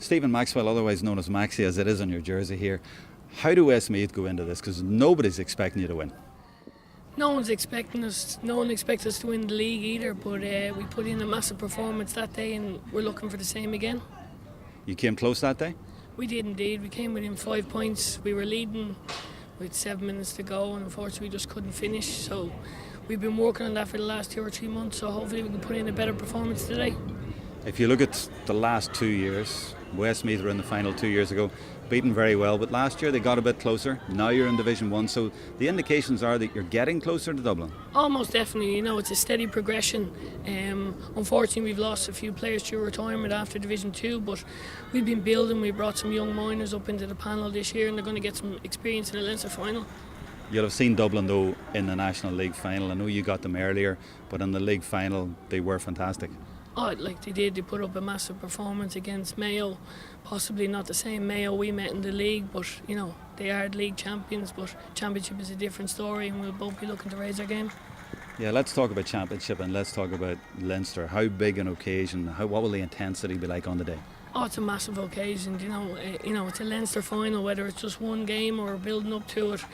Stephen Maxwell, otherwise known as Maxell, as it is on your jersey here. How do Westmeath go into this? Because nobody's expecting you to win. No one's expecting us. No one expects us to win the league either. But we put in a massive performance that day, and we're looking for the same again. You came close that day? We did indeed. We came within 5 points. We were leading with 7 minutes to go, and unfortunately, we just couldn't finish. So we've been working on that for the last 2 or 3 months. So hopefully, we can put in a better performance today. If you look at the last 2 years, Westmeath were in the final 2 years ago, beaten very well, but last year they got a bit closer. Now you're in Division 1, so the indications are that you're getting closer to Dublin. Almost definitely, it's a steady progression. Unfortunately, we've lost a few players to retirement after Division 2, but we've been building. We brought some young minors up into the panel this year, and they're going to get some experience in the Leinster final. You'll have seen Dublin though in the National League final. I know you got them earlier, but in the league final they were fantastic. Oh, like they did. They put up a massive performance against Mayo. Possibly not the same Mayo we met in the league, but they are league champions. But championship is a different story, and we'll both be looking to raise our game. Yeah, let's talk about championship and let's talk about Leinster. How big an occasion? What will the intensity be like on the day? Oh, it's a massive occasion. It's a Leinster final. Whether it's just one game or building up to it,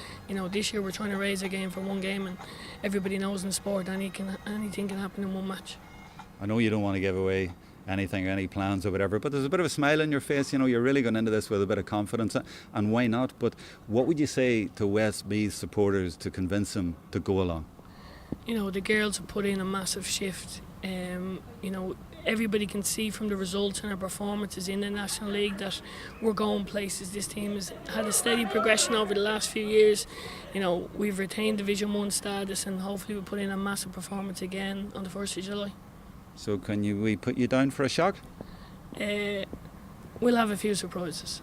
this year we're trying to raise our game for one game, and everybody knows in sport anything can happen in one match. I know you don't want to give away anything, any plans or whatever, but there's a bit of a smile on your face. You're really going into this with a bit of confidence, and why not? But what would you say to Westmeath supporters to convince them to go along? The girls have put in a massive shift. Everybody can see from the results and our performances in the National League that we're going places. This team has had a steady progression over the last few years. We've retained Division 1 status, and hopefully we'll put in a massive performance again on the 1st of July. So we put you down for a shock? We'll have a few surprises.